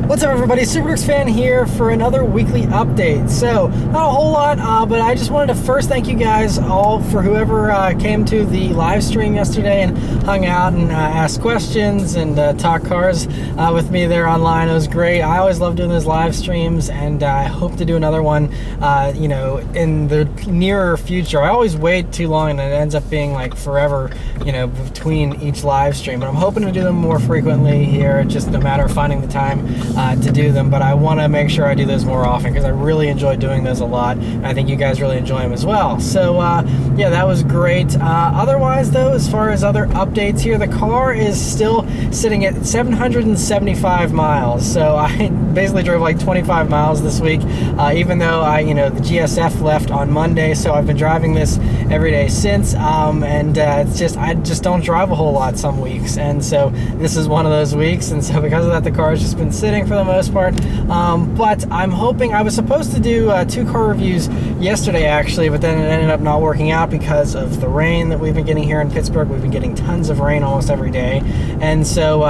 What's up, everybody? Superworks fan here for another weekly update. So, not a whole lot, but I just wanted to first thank you guys all for whoever came to the live stream yesterday and hung out and asked questions and talk cars with me there online. It was great. I always love doing those live streams, and I hope to do another one, in the nearer future. I always wait too long, and it ends up being like forever, between each live stream. But I'm hoping to do them more frequently here. It's just a matter of finding the time to do them, but I want to make sure I do those more often because I really enjoy doing those a lot, and I think you guys really enjoy them as well. So yeah, that was great. Otherwise though, as far as other updates here, the car is still sitting at 775 miles. So I basically drove like 25 miles this week, even though the GSF left on Monday, so I've been driving this every day since, and it's just I just don't drive a whole lot some weeks, and so this is one of those weeks, and so because of that, the car has just been sitting for the most part. But I'm hoping, I was supposed to do 2 car reviews yesterday actually, but then it ended up not working out because of the rain that we've been getting here in Pittsburgh. We've been getting tons of rain almost every day, and so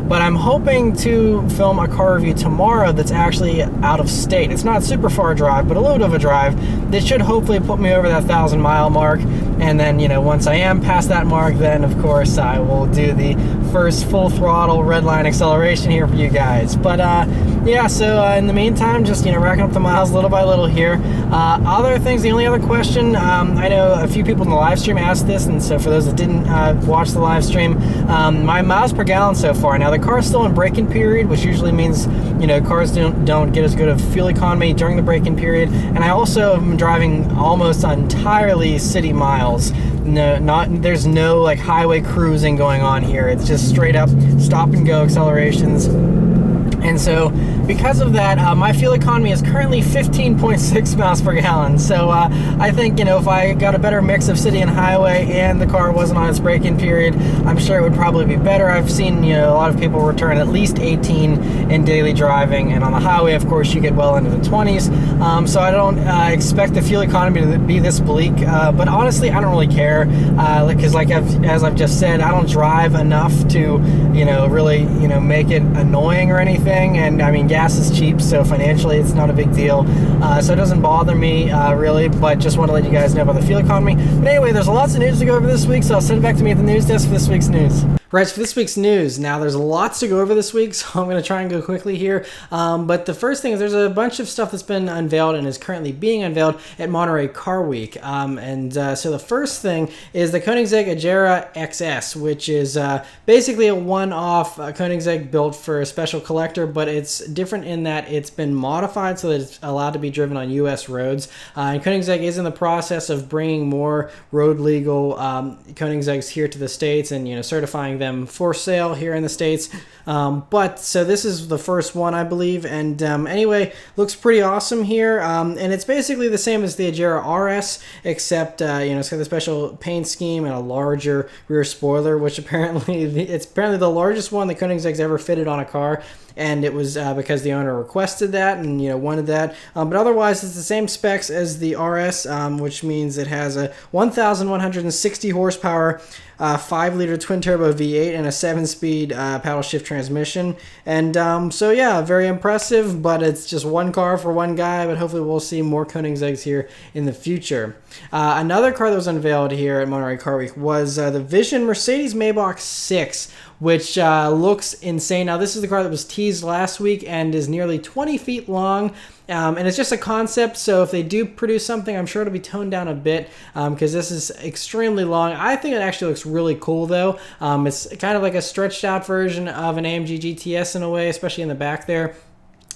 but I'm hoping to film a car review tomorrow that's actually out of state. It's not super far drive, but a little bit of a drive that should hopefully put me over that 1,000-mile mark. And then, once I am past that mark, then of course I will do the first full throttle red line acceleration here for you guys. But yeah, so in the meantime, just racking up the miles little by little here. Other things, the only other question, I know a few people in the live stream asked this, and so for those that didn't watch the live stream, my miles per gallon so far. Now the car's still in break-in period, which usually means cars don't get as good of fuel economy during the break-in period, and I also am driving almost entirely city miles. There's no like highway cruising going on here. It's just straight up stop and go accelerations. And so because of that, my fuel economy is currently 15.6 miles per gallon. So I think, if I got a better mix of city and highway and the car wasn't on its break-in period, I'm sure it would probably be better. I've seen, a lot of people return at least 18 in daily driving, and on the highway, of course, you get well into the 20s. So I don't expect the fuel economy to be this bleak. But honestly, I don't really care, because as I've just said, I don't drive enough to, really, make it annoying or anything. And I mean, gas is cheap, so financially it's not a big deal, so it doesn't bother me really, but just want to let you guys know about the fuel economy. But anyway, there's lots of news to go over this week, so I'll send it back to me at the news desk for this week's news. Right, for this week's news, now there's lots to go over this week, so I'm going to try and go quickly here. But the first thing is there's a bunch of stuff that's been unveiled and is currently being unveiled at Monterey Car Week. So the first thing is the Koenigsegg Agera XS, which is basically a one-off Koenigsegg built for a special collector, but it's different in that it's been modified so that it's allowed to be driven on U.S. roads. And Koenigsegg is in the process of bringing more road-legal Koenigsegg's here to the States and, certifying them for sale here in the States. But so this is the first one, I believe, and anyway, looks pretty awesome here, and it's basically the same as the Agera RS, except it's got the special paint scheme and a larger rear spoiler, which apparently it's the largest one that Koenigsegg's ever fitted on a car. And it was because the owner requested that and wanted that. But otherwise, it's the same specs as the RS, which means it has a 1,160 horsepower, 5-liter twin-turbo V8 and a 7-speed paddle shift transmission. And so yeah, very impressive. But it's just one car for one guy. But hopefully, we'll see more Koenigsegg's here in the future. Another car that was unveiled here at Monterey Car Week was the Vision Mercedes Mailbox 6. Which looks insane. Now, this is the car that was teased last week and is nearly 20 feet long. And it's just a concept, so if they do produce something, I'm sure it'll be toned down a bit because this is extremely long. I think it actually looks really cool, though. It's kind of like a stretched out version of an AMG GTS in a way, especially in the back there.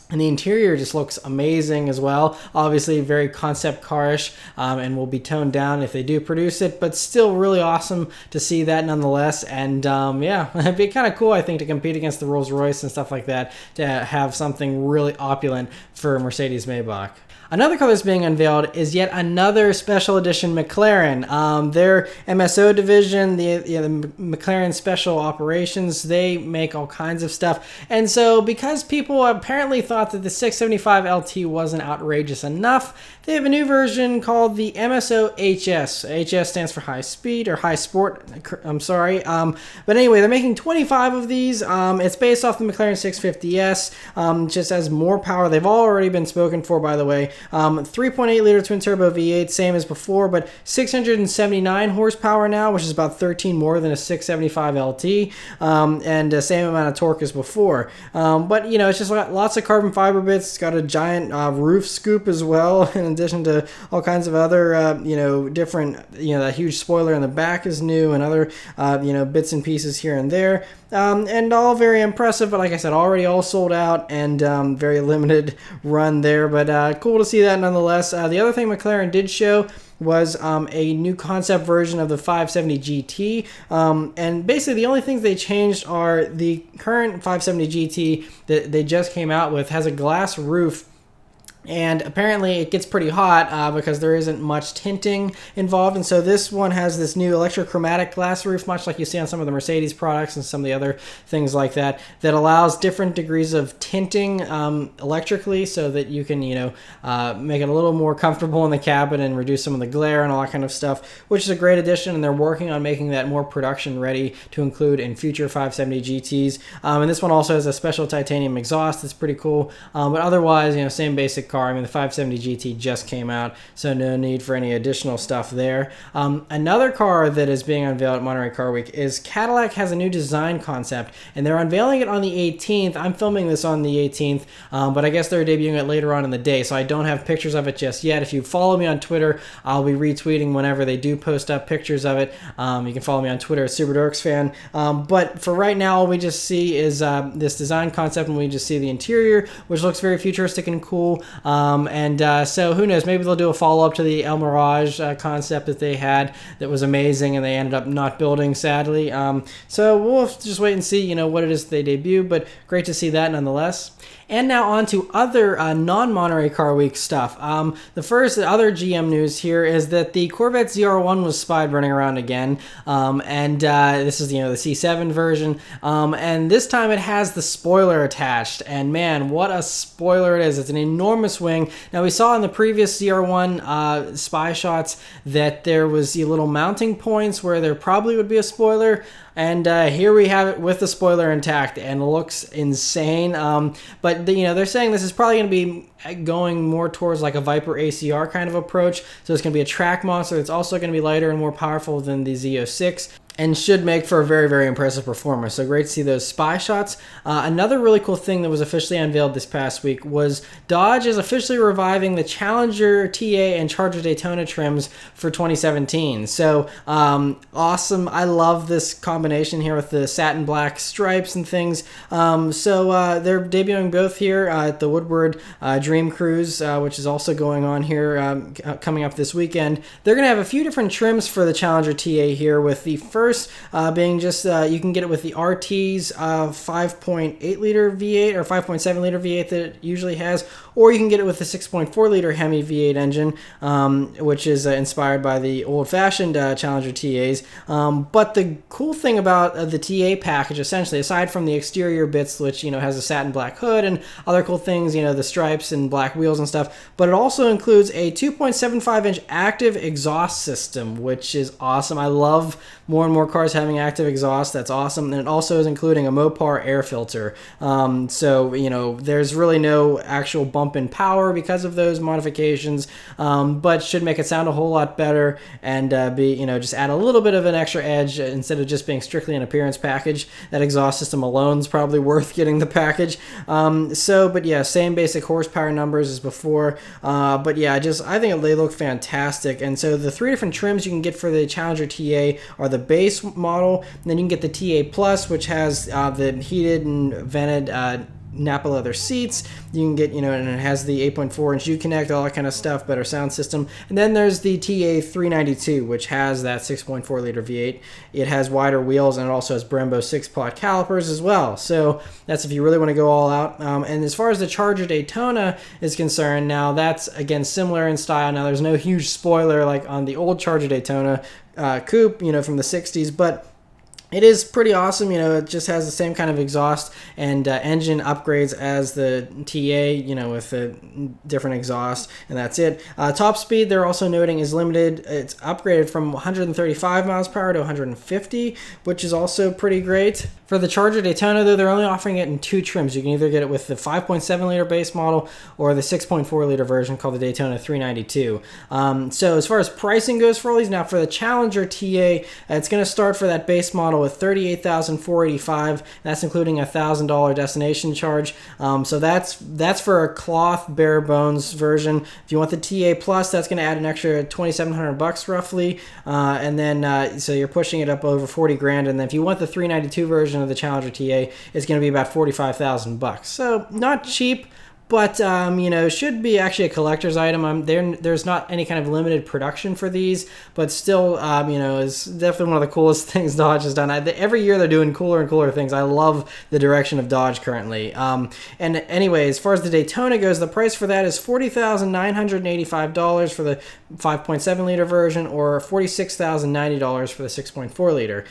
And the interior just looks amazing as well. Obviously, very concept car-ish, and will be toned down if they do produce it, but still really awesome to see that nonetheless. And yeah, it'd be kind of cool, I think, to compete against the Rolls-Royce and stuff like that, to have something really opulent for Mercedes Maybach. Another car that's being unveiled is yet another special edition Mclaren. Their MSO division, the Mclaren Special Operations, they make all kinds of stuff. And so because people apparently thought that the 675 LT wasn't outrageous enough, they have a new version called the MSO HS. HS stands for high speed or high sport. I'm sorry. But anyway, they're making 25 of these. It's based off the McLaren 650S. Just has more power. They've already been spoken for, by the way. 3.8 liter twin turbo V8, same as before, but 679 horsepower now, which is about 13 more than a 675 LT, and the same amount of torque as before. But you know, it's just got lots of carbon fiber bits. It's got a giant roof scoop as well, in addition to all kinds of other you know, different, you know, that huge spoiler in the back is new, and other you know, bits and pieces here and there, and all very impressive. But like I said, already all sold out, and very limited run there, but cool to see that nonetheless. The other thing McLaren did show was a new concept version of the 570 GT, and basically the only things they changed are the current 570 GT that they just came out with has a glass roof. And apparently it gets pretty hot because there isn't much tinting involved. And so this one has this new electrochromatic glass roof, much like you see on some of the Mercedes products and some of the other things like that, that allows different degrees of tinting electrically, so that you can, you know, make it a little more comfortable in the cabin and reduce some of the glare and all that kind of stuff, which is a great addition. And they're working on making that more production ready to include in future 570 GTs. And this one also has a special titanium exhaust. That's pretty cool. But otherwise, you know, same basic car. I mean, the 570 GT just came out, so no need for any additional stuff there. Another car that is being unveiled at Monterey Car Week is Cadillac has a new design concept, and they're unveiling it on the 18th. I'm filming this on the 18th, but I guess they're debuting it later on in the day, so I don't have pictures of it just yet. If you follow me on Twitter, I'll be retweeting whenever they do post up pictures of it. You can follow me on Twitter at SuperDorksFan. But for right now, all we just see is this design concept, and we just see the interior, which looks very futuristic and cool. So who knows, maybe they'll do a follow-up to the El Mirage concept that they had that was amazing, and they ended up not building, sadly. So we'll just wait and see, you know, what it is they debut, but great to see that nonetheless. And now on to other non-Monterey Car Week stuff. The other GM news here is that the Corvette ZR1 was spied running around again, and this is, you know, the C7 version, and this time it has the spoiler attached, and man, what a spoiler it is. It's an enormous wing. Now, we saw in the previous ZR1 spy shots that there was the little mounting points where there probably would be a spoiler, and here we have it with the spoiler intact, and it looks insane. But you know, they're saying this is probably going to be going more towards like a Viper ACR kind of approach. So it's going to be a track monster that's also going to be lighter and more powerful than the Z06, and should make for a very, very impressive performance. So great to see those spy shots. Another really cool thing that was officially unveiled this past week was Dodge is officially reviving the Challenger TA and Charger Daytona trims for 2017. So awesome. I love this combination here with the satin black stripes and things. So they're debuting both here at the Woodward Dream Cruise, which is also going on here coming up this weekend. They're going to have a few different trims for the Challenger TA here, with the first being just you can get it with the RT's 5.8 liter V8 or 5.7 liter V8 that it usually has, or you can get it with the 6.4 liter Hemi V8 engine, which is inspired by the old-fashioned Challenger TAs. But the cool thing about the TA package, essentially, aside from the exterior bits, which, you know, has a satin black hood and other cool things, you know, the stripes and black wheels and stuff, but it also includes a 2.75 inch active exhaust system, which is awesome. I love more and more cars having active exhaust. That's awesome. And it also is including a Mopar air filter. So, you know, there's really no actual bump in power because of those modifications, but should make it sound a whole lot better and be, you know, just add a little bit of an extra edge instead of just being strictly an appearance package. That exhaust system alone is probably worth getting the package. But yeah, same basic horsepower numbers as before. But yeah, I think they look fantastic. And so the three different trims you can get for the Challenger TA are the base model, and then you can get the TA Plus, which has the heated and vented Napa leather seats. You can get, you know, and it has the 8.4 inch U-Connect, all that kind of stuff, better sound system. And then there's the TA 392, which has that 6.4 liter V8. It has wider wheels, and it also has Brembo 6-pot calipers as well. So that's if you really want to go all out. And as far as the Charger Daytona is concerned, now that's, again, similar in style. Now there's no huge spoiler like on the old Charger Daytona Coupe, you know, from the 60s, but It is pretty awesome. It just has the same kind of exhaust and engine upgrades as the TA, with the different exhaust, and that's it. Top speed, they're also noting, is limited. It's upgraded from 135 miles per hour to 150, which is also pretty great. For the Charger Daytona, though, they're only offering it in 2 trims. You can either get it with the 5.7 liter base model or the 6.4 liter version called the Daytona 392. So as far as pricing goes for all these, now for the Challenger TA, it's going to start for that base model with $38,485. That's including a $1,000 destination charge. So that's for a cloth bare bones version. If you want the TA Plus, that's going to add an extra $2,700 roughly, and then so you're pushing it up over 40 grand. And then if you want the 392 version of the Challenger TA, it's going to be about $45,000. So not cheap, but should be actually a collector's item. There's not any kind of limited production for these, but still, is definitely one of the coolest things Dodge has done. Every year they're doing cooler and cooler things. I love the direction of Dodge currently. And anyway, as far as the Daytona goes, the price for that is $40,985 for the 5.7 liter version, or $46,090 for the 6.4 liter.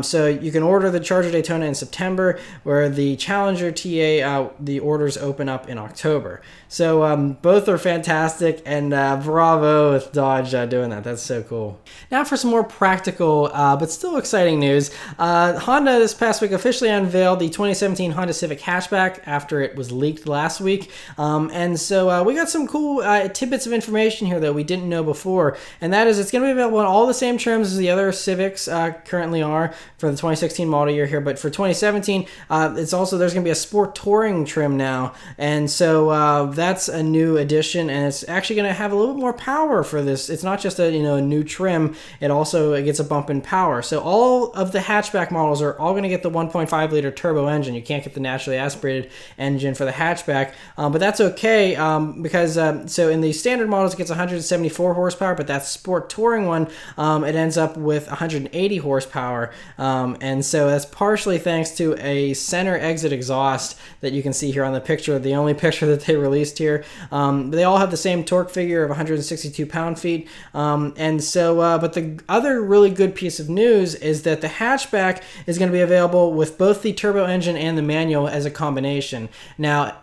So you can order the Charger Daytona in September, where the Challenger TA, the orders open up in October. So both are fantastic, and bravo with Dodge doing that. That's so cool. Now for some more practical but still exciting news. Honda this past week officially unveiled the 2017 Honda Civic Hatchback after it was leaked last week. And so we got some cool tidbits of information here that we didn't know before, and that is it's going to be available in all the same trims as the other Civics currently are for the 2016 model year here. But for 2017, there's going to be a Sport Touring trim now, and so that's a new addition, and it's actually going to have a little bit more power for this. It's not just a new trim; it also gets a bump in power. So all of the hatchback models are all going to get the 1.5 liter turbo engine. You can't get the naturally aspirated engine for the hatchback, but that's okay because so in the standard models it gets 174 horsepower, but that Sport Touring one it ends up with 180 horsepower, and so that's partially thanks to a center exit exhaust that you can see here on the picture. The only picture that they released here. They all have the same torque figure of 162 pound-feet. And so, but the other really good piece of news is that the hatchback is going to be available with both the turbo engine and the manual as a combination. Now,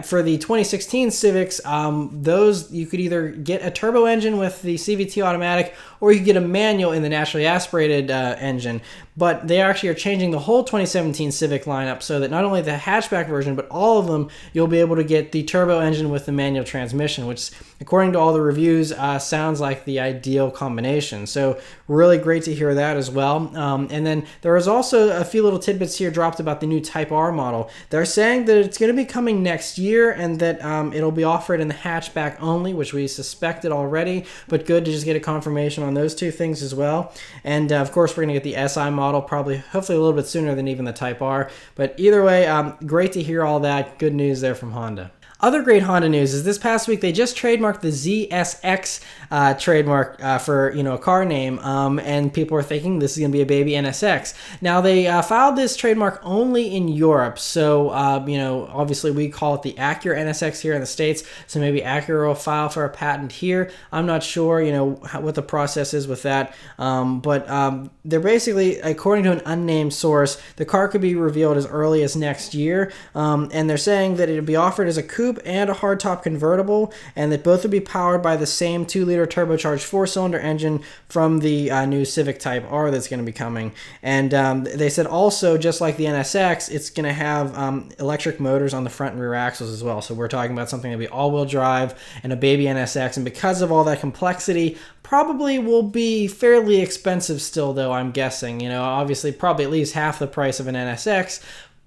for the 2016 Civics, those you could either get a turbo engine with the CVT automatic, or you could get a manual in the naturally aspirated engine. But they actually are changing the whole 2017 Civic lineup so that not only the hatchback version, but all of them, you'll be able to get the turbo engine with the manual transmission, which, according to all the reviews, sounds like the ideal combination. So really great to hear that as well. And then there is also a few little tidbits here dropped about the new Type R model. They're saying that it's going to be coming next year, and that it'll be offered in the hatchback only, which we suspected already, but good to just get a confirmation on those two things as well. And of course, we're going to get the SI model hopefully a little bit sooner than even the Type R. But either way, great to hear all that. Good news there from Honda. Other great Honda news is this past week they just trademarked the ZSX trademark for a car name, and people are thinking this is going to be a baby NSX. Now they filed this trademark only in Europe, so obviously we call it the Acura NSX here in the States, so maybe Acura will file for a patent here. I'm not sure what the process is with that, but they're basically, according to an unnamed source, the car could be revealed as early as next year, and they're saying that it would be offered as a coupe and a hardtop convertible, and that both would be powered by the same 2-liter turbocharged 4-cylinder engine from the new Civic Type R that's going to be coming. And they said also, just like the NSX, it's going to have electric motors on the front and rear axles as well. So we're talking about something that'll be all-wheel drive and a baby NSX, and because of all that complexity, probably will be fairly expensive still, though, I'm guessing. Obviously probably at least half the price of an NSX,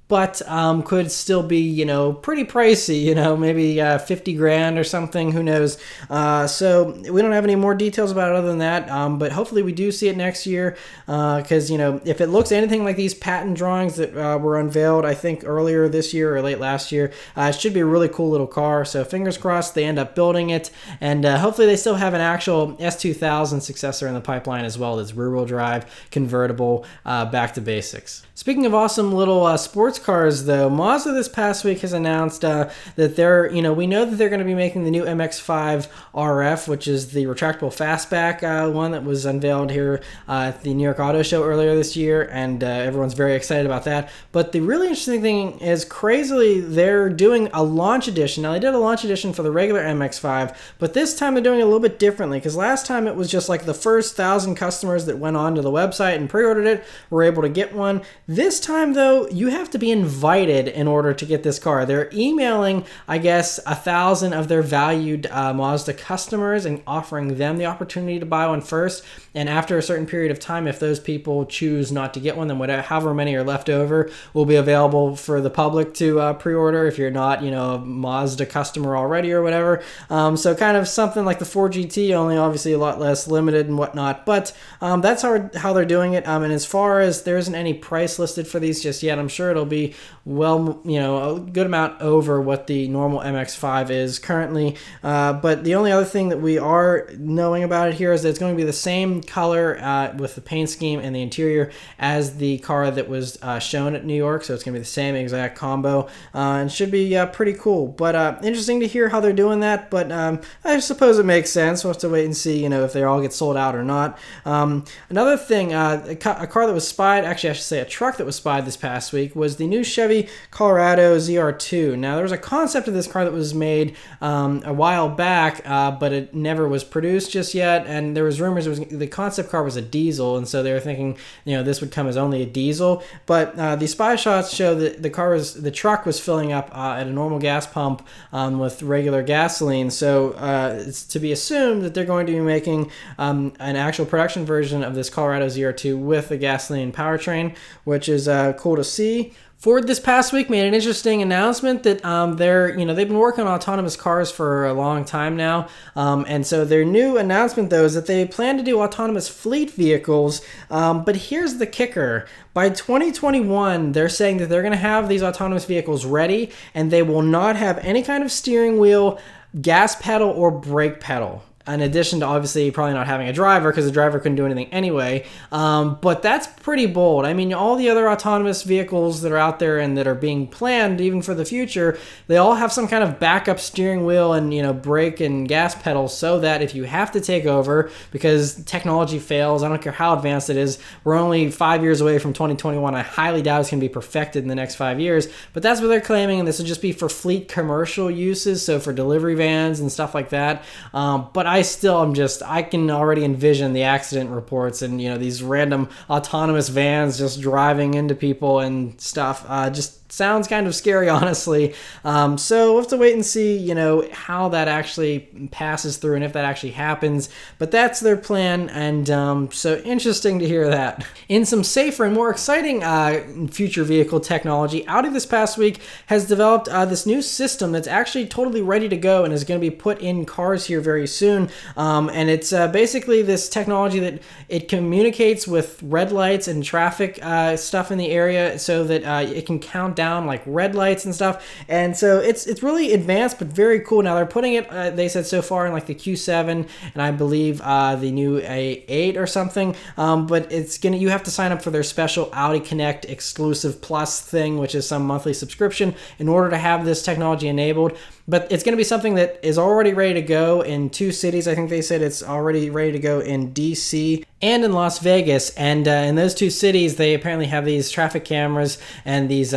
but could still be, pretty pricey, maybe 50 grand or something, who knows. So we don't have any more details about it other than that, but hopefully we do see it next year, because, if it looks anything like these patent drawings that were unveiled, I think, earlier this year or late last year, it should be a really cool little car. So fingers crossed they end up building it, and hopefully they still have an actual S2000 successor in the pipeline as well, that's rear-wheel drive, convertible, back to basics. Speaking of awesome little sports sports cars, though, Mazda this past week has announced that they're, we know that they're going to be making the new MX-5 RF, which is the retractable fastback one that was unveiled here at the New York Auto Show earlier this year, and everyone's very excited about that. But the really interesting thing is, crazily, they're doing a launch edition. Now, they did a launch edition for the regular MX-5, but this time they're doing it a little bit differently, because last time it was just like the first 1,000 customers that went onto the website and pre-ordered it were able to get one. This time, though, you have to be invited in order to get this car. They're emailing, I guess, 1,000 of their valued Mazda customers and offering them the opportunity to buy one first. And after a certain period of time, if those people choose not to get one, then whatever, however many are left over will be available for the public to pre-order if you're not, a Mazda customer already or whatever. So kind of something like the 4GT, only obviously a lot less limited and whatnot. But that's how they're doing it. And as far as there isn't any price listed for these just yet, I'm sure it'll be well, a good amount over what the normal MX-5 is currently. But the only other thing that we are knowing about it here is that it's going to be the same color with the paint scheme and the interior as the car that was shown at New York. So it's going to be the same exact combo and should be pretty cool. But interesting to hear how they're doing that. But I suppose it makes sense. We'll have to wait and see, if they all get sold out or not. Another thing, a car that was spied, actually I should say a truck that was spied this past week, was the new Chevy Colorado Zr2. Now, there was a concept of this car that was made a while back, but it never was produced just yet, and there was rumors the concept car was a diesel, and so they were thinking, this would come as only a diesel. But the spy shots show that the truck was filling up at a normal gas pump with regular gasoline, so it's to be assumed that they're going to be making an actual production version of this Colorado Zr2 with a gasoline powertrain, which is cool to see. Ford this past week made an interesting announcement that they've been working on autonomous cars for a long time now, and so their new announcement, though, is that they plan to do autonomous fleet vehicles. But here's the kicker: by 2021, they're saying that they're going to have these autonomous vehicles ready, and they will not have any kind of steering wheel, gas pedal, or brake pedal. In addition to obviously probably not having a driver, because the driver couldn't do anything anyway. But that's pretty bold. I mean, all the other autonomous vehicles that are out there and that are being planned even for the future, they all have some kind of backup steering wheel and, brake and gas pedal, so that if you have to take over because technology fails, I don't care how advanced it is, we're only 5 years away from 2021. I highly doubt it's going to be perfected in the next 5 years, but that's what they're claiming, and this will just be for fleet commercial uses, so for delivery vans and stuff like that. But I can already envision the accident reports and, these random autonomous vans just driving into people and stuff. Just sounds kind of scary, honestly. So we'll have to wait and see, how that actually passes through and if that actually happens. But that's their plan, and so interesting to hear that. In some safer and more exciting future vehicle technology, Audi this past week has developed this new system that's actually totally ready to go and is going to be put in cars here very soon. And it's basically this technology that it communicates with red lights and traffic stuff in the area, so that it can count down like red lights and stuff. And so it's really advanced but very cool. Now they're putting it, they said so far, in like the Q7 and I believe the new A8 or something. But you have to sign up for their special Audi Connect exclusive plus thing, which is some monthly subscription, in order to have this technology enabled. But it's going to be something that is already ready to go in 2 cities. I think they said it's already ready to go in DC and in Las Vegas. And in those 2 cities, they apparently have these traffic cameras and these,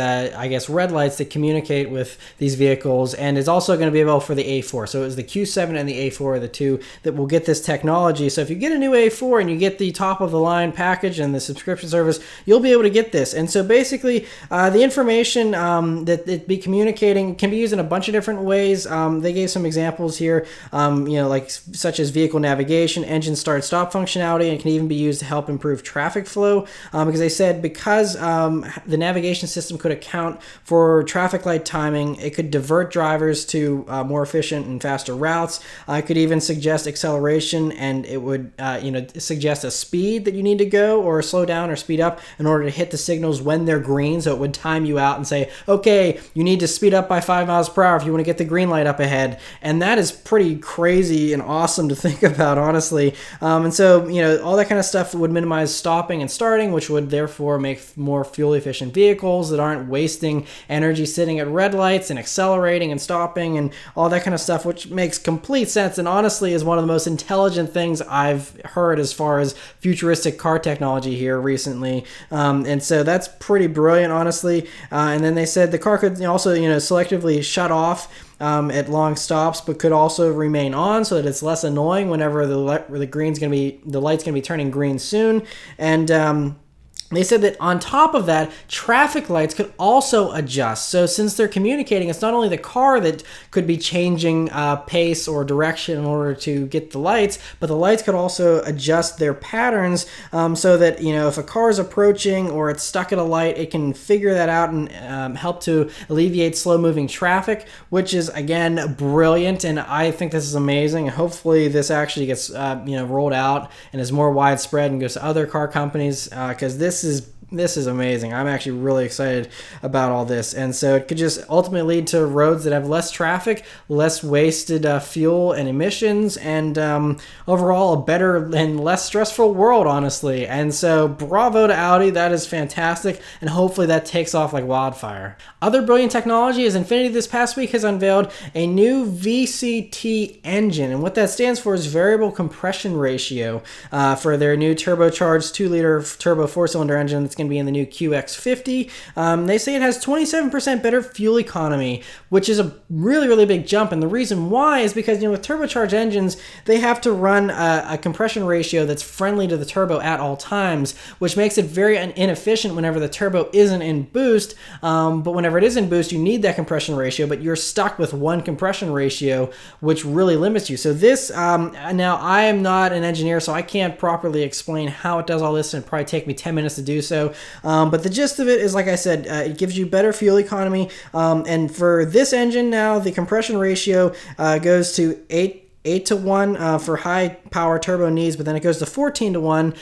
red lights that communicate with these vehicles. And it's also going to be available for the A4. So it was the Q7 and the A4 are the 2 that will get this technology. So if you get a new A4 and you get the top of the line package and the subscription service, you'll be able to get this. And so basically, the information that it be communicating can be used in a bunch of different ways. They gave some examples here, such as vehicle navigation, engine start-stop functionality, and it can even be used to help improve traffic flow. Because they said because the navigation system could account for traffic light timing, it could divert drivers to more efficient and faster routes. It could even suggest acceleration, and it would suggest a speed that you need to go or slow down or speed up in order to hit the signals when they're green. So it would time you out and say, okay, you need to speed up by 5 miles per hour if you want to get the green light up ahead, and that is pretty crazy and awesome to think about, honestly. And so, all that kind of stuff would minimize stopping and starting, which would therefore make more fuel-efficient vehicles that aren't wasting energy sitting at red lights and accelerating and stopping and all that kind of stuff, which makes complete sense and honestly is one of the most intelligent things I've heard as far as futuristic car technology here recently. And so that's pretty brilliant, honestly. And then they said the car could also, selectively shut off at long stops, but could also remain on so that it's less annoying whenever the light's gonna be turning green soon. And they said that on top of that, traffic lights could also adjust. So since they're communicating, it's not only the car that could be changing pace or direction in order to get the lights, but the lights could also adjust their patterns so that, if a car is approaching or it's stuck at a light, it can figure that out and help to alleviate slow-moving traffic, which is, again, brilliant. And I think this is amazing. And hopefully this actually gets, rolled out and is more widespread and goes to other car companies because this is amazing. I'm actually really excited about all this. And so it could just ultimately lead to roads that have less traffic, less wasted fuel and emissions, and overall a better and less stressful world, honestly. And so bravo to Audi. That is fantastic. And hopefully that takes off like wildfire. Other brilliant technology is Infiniti this past week has unveiled a new Vct Engine. And what that stands for is variable compression ratio for their new turbocharged 2-liter turbo 4-cylinder engine that's going to be in the new QX50. They say it has 27% better fuel economy, which is a really, really big jump. And the reason why is because, with turbocharged engines, they have to run a compression ratio that's friendly to the turbo at all times, which makes it very inefficient whenever the turbo isn't in boost. But whenever it is in boost, you need that compression ratio, but you're stuck with one compression ratio, which really limits you. So this, now I am not an engineer, so I can't properly explain how it does all this, and it'd probably take me 10 minutes to do so. But the gist of it is, like I said, it gives you better fuel economy. And for this engine now, the compression ratio goes to 8 to 1 for high power turbo needs, but then it goes to 14 to 1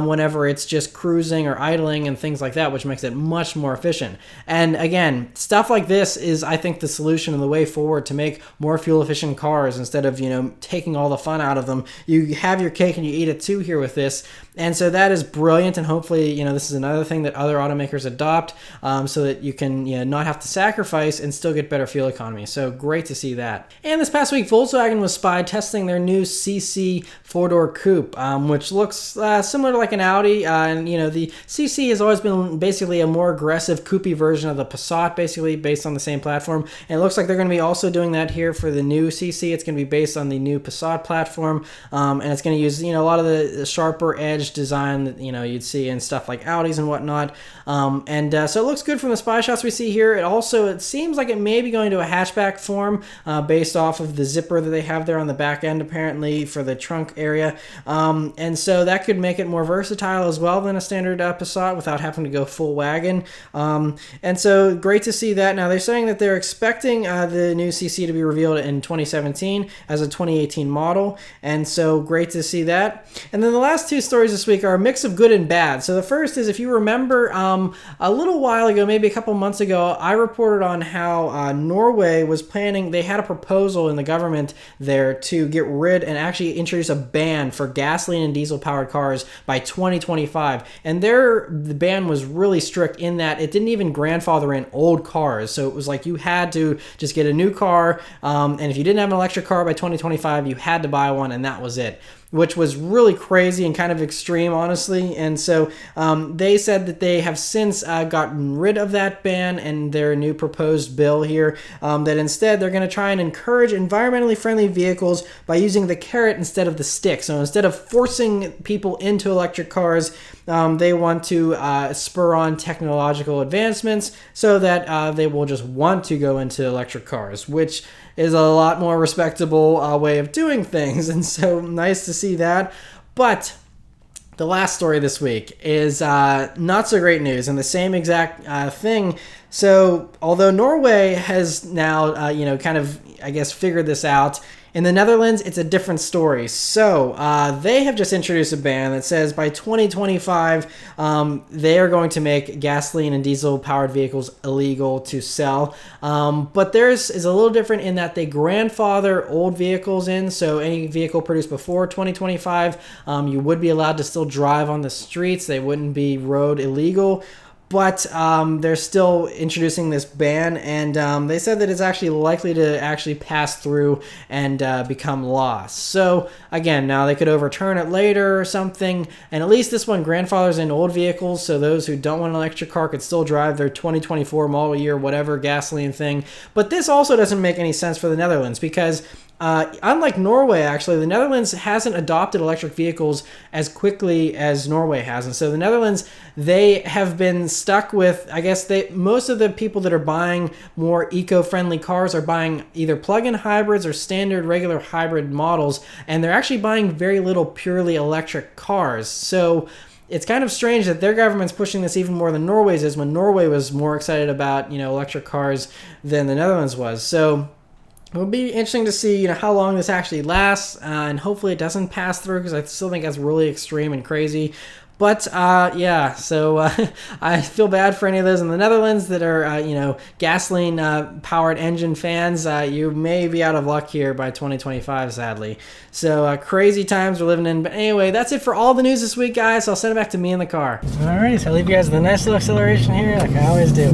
whenever it's just cruising or idling and things like that, which makes it much more efficient. And again, stuff like this is, I think, the solution and the way forward to make more fuel efficient cars instead of, taking all the fun out of them. You have your cake and you eat it too here with this. And so that is brilliant, and hopefully, this is another thing that other automakers adopt so that you can not have to sacrifice and still get better fuel economy. So great to see that. And this past week, Volkswagen was spied testing their new CC 4-door coupe, which looks similar to like an Audi. And, the CC has always been basically a more aggressive coupe version of the Passat, basically based on the same platform. And it looks like they're going to be also doing that here for the new CC. It's going to be based on the new Passat platform, and it's going to use, a lot of the sharper edge design that you'd see in stuff like Audis and whatnot, so it looks good from the spy shots we see here. It seems like it may be going to a hatchback form based off of the zipper that they have there on the back end, apparently, for the trunk area, and so that could make it more versatile as well than a standard Passat without having to go full wagon, and so great to see that. Now they're saying that they're expecting the new CC to be revealed in 2017 as a 2018 model, and so great to see that. And then the last two stories this week are a mix of good and bad. So the first is, if you remember, a little while ago, maybe a couple months ago, I reported on how Norway was planning, they had a proposal in the government there to get rid and actually introduce a ban for gasoline and diesel powered cars by 2025. And the ban was really strict in that it didn't even grandfather in old cars. So it was like you had to just get a new car, and if you didn't have an electric car by 2025, you had to buy one, and that was it, which was really crazy and kind of extreme, honestly. And so they said that they have since gotten rid of that ban and their new proposed bill here, that instead they're going to try and encourage environmentally friendly vehicles by using the carrot instead of the stick. So instead of forcing people into electric cars, they want to spur on technological advancements so that they will just want to go into electric cars, which is a lot more respectable way of doing things. And so nice to see that. But the last story this week is not so great news, and the same exact thing. So although Norway has now, kind of, I guess, figured this out, In the Netherlands, it's a different story. So they have just introduced a ban that says by 2025, they are going to make gasoline and diesel-powered vehicles illegal to sell. But theirs is a little different in that they grandfather old vehicles in. So any vehicle produced before 2025, you would be allowed to still drive on the streets. They wouldn't be road illegal. But they're still introducing this ban, and they said that it's actually likely to actually pass through and become law. So again, now they could overturn it later or something, and at least this one grandfathers in old vehicles, so those who don't want an electric car could still drive their 2024 model year, whatever gasoline thing. But this also doesn't make any sense for the Netherlands because unlike Norway, actually, the Netherlands hasn't adopted electric vehicles as quickly as Norway has. And so the Netherlands, they have been stuck with, I guess, most of the people that are buying more eco-friendly cars are buying either plug-in hybrids or standard regular hybrid models, and they're actually buying very little purely electric cars. So it's kind of strange that their government's pushing this even more than Norway's is, when Norway was more excited about, electric cars than the Netherlands was. So it'll be interesting to see, how long this actually lasts, and hopefully it doesn't pass through because I still think that's really extreme and crazy. But yeah, so I feel bad for any of those in the Netherlands that are, gasoline-powered engine fans. You may be out of luck here by 2025, sadly. So crazy times we're living in. But anyway, that's it for all the news this week, guys. So I'll send it back to me in the car. Alrighty, so I'll leave you guys with a nice little acceleration here, like I always do.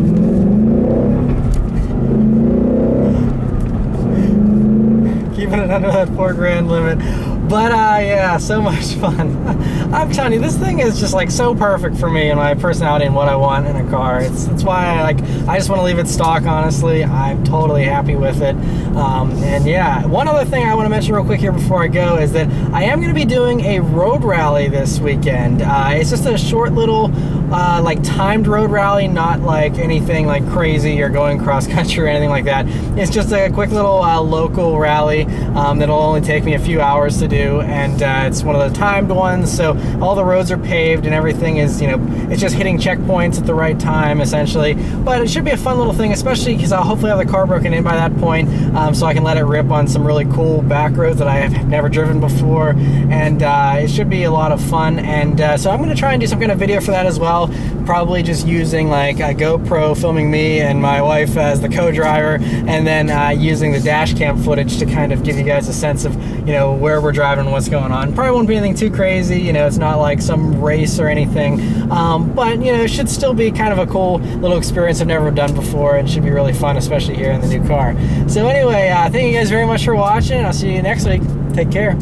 Keeping it under that $4,000 limit. But yeah, so much fun. I'm telling you, this thing is just like so perfect for me and my personality and what I want in a car. It's why I just want to leave it stock, honestly. I'm totally happy with it. And yeah, one other thing I want to mention real quick here before I go is that I am going to be doing a road rally this weekend. It's just a short little like timed road rally, not like anything like crazy or going cross country or anything like that. It's just a quick little local rally that'll only take me a few hours to do, and it's one of the timed ones, so all the roads are paved and everything is, it's just hitting checkpoints at the right time essentially. But it should be a fun little thing, especially because I'll hopefully have the car broken in by that point, so I can let it rip on some really cool back roads that I have never driven before, and it should be a lot of fun. And so I'm going to try and do some kind of video for that as well, probably just using like a GoPro filming me and my wife as the co-driver, and then using the dash cam footage to kind of give you guys a sense of where we're driving and what's going on. Probably won't be anything too crazy, it's not like some race or anything, but it should still be kind of a cool little experience I've never done before, and should be really fun, especially here in the new car. So anyway, thank you guys very much for watching. I'll see you next week. Take care.